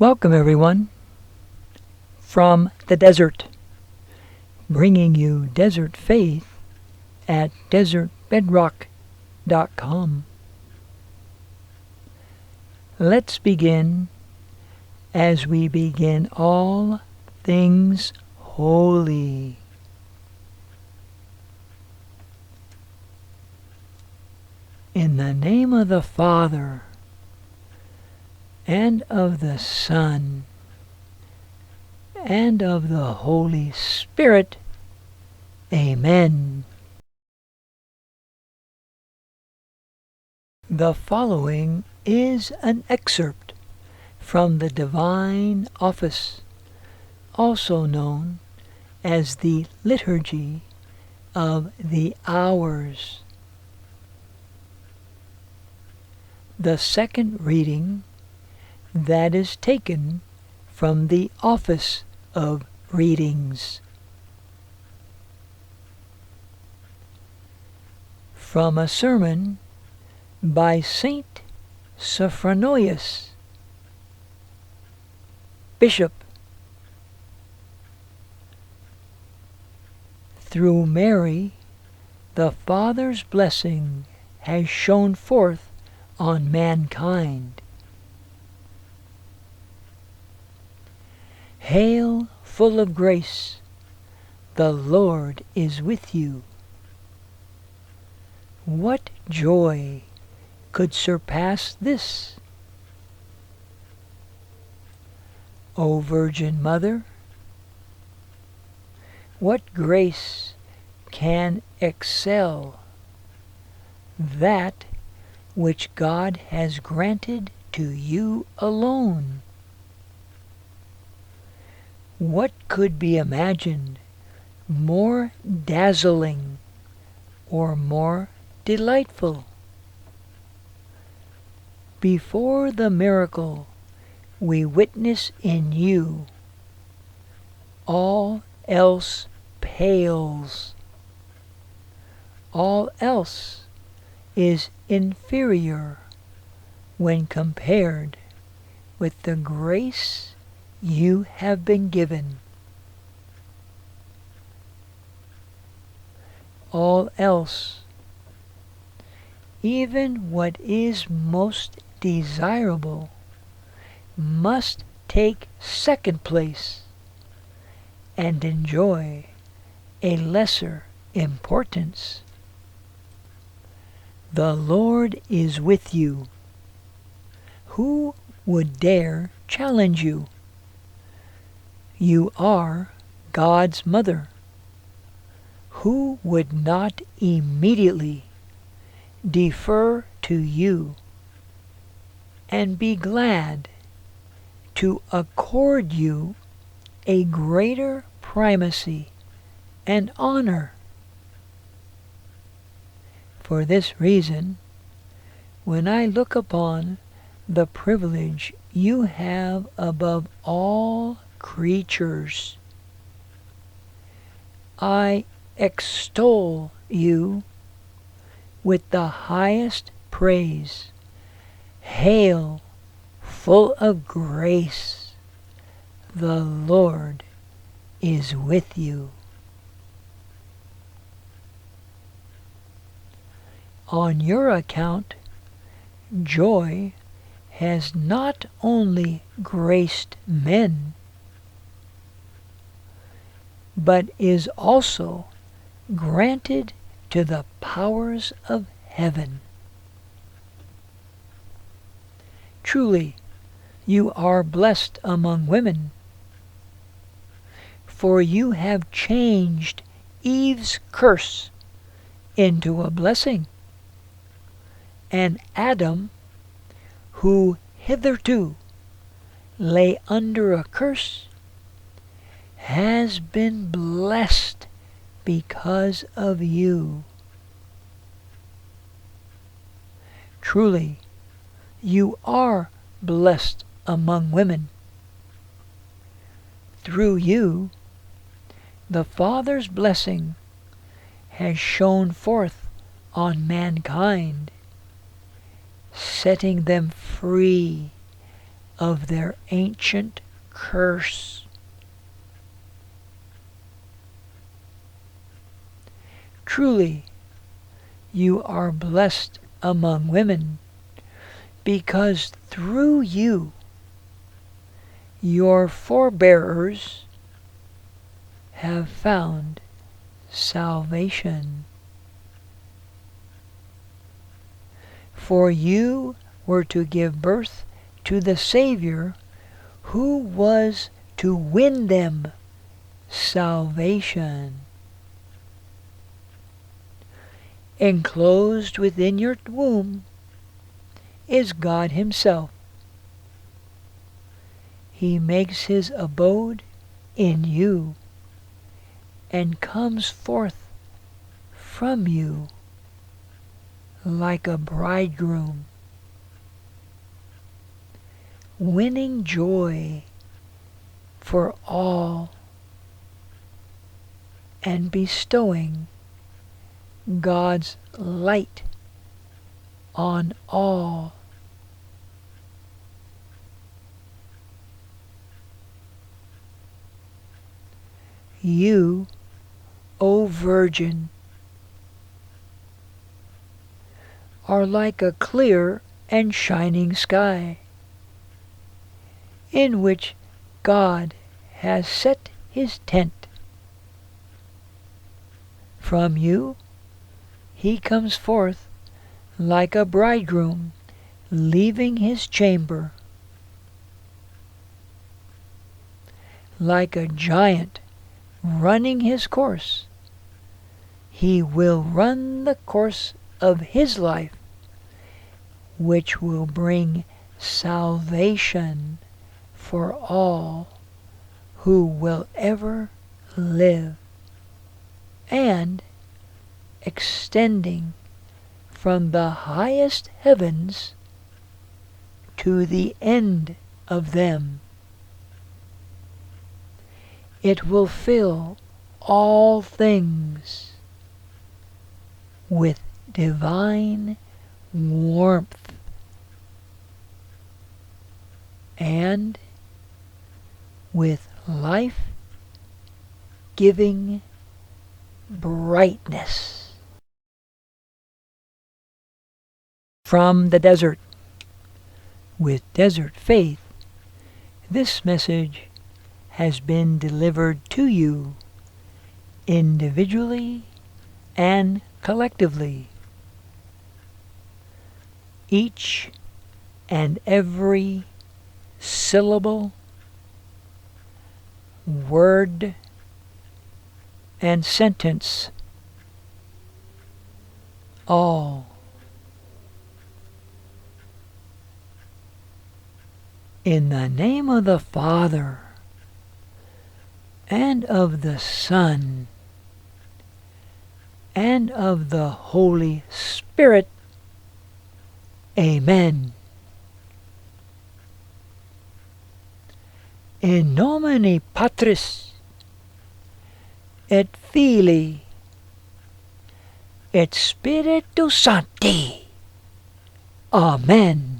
Welcome, everyone, from the desert, bringing you desert faith at DesertBedrock.com. Let's begin as we begin all things holy. In the name of the Father, and of the Son, and of the Holy Spirit. Amen. The following is an excerpt from the Divine Office, also known as the Liturgy of the Hours. The second reading that is taken from the Office of Readings. From a sermon by Saint Sophronius, Bishop. Through Mary, the Father's blessing has shone forth on mankind. Hail, full of grace, the Lord is with you. What joy could surpass this? O Virgin Mother, what grace can excel that which God has granted to you alone? What could be imagined more dazzling or more delightful? Before the miracle we witness in you, all else pales. All else is inferior when compared with the grace you have been given. All else, even what is most desirable, must take second place and enjoy a lesser importance. The Lord is with you. Who would dare challenge you? You are God's mother. Who would not immediately defer to you and be glad to accord you a greater primacy and honor? For this reason, when I look upon the privilege you have above all creatures, I extol you with the highest praise. Hail, full of grace, the Lord is with you. On your account, joy has not only graced men, but is also granted to the powers of heaven. Truly, you are blessed among women, for you have changed Eve's curse into a blessing, and Adam, who hitherto lay under a curse, has been blessed because of you. Truly, you are blessed among women. Through you, the Father's blessing has shone forth on mankind, setting them free of their ancient curse. Truly, you are blessed among women, because through you your forebears have found salvation. For you were to give birth to the Savior who was to win them salvation. Enclosed within your womb is God Himself. He makes His abode in you and comes forth from you like a bridegroom, winning joy for all and bestowing God's light on all. You, O Virgin, are like a clear and shining sky, in which God has set His tent. From you He comes forth like a bridegroom leaving his chamber, like a giant running his course. He will run the course of his life, which will bring salvation for all who will ever live, and extending from the highest heavens to the end of them. It will fill all things with divine warmth and with life-giving brightness. From the desert, with Desert Faith, this message has been delivered to you individually and collectively. Each and every syllable, word, and sentence, all in the name of the Father, and of the Son, and of the Holy Spirit. Amen. In nomine Patris, et Filii, et Spiritus Sancti. Amen.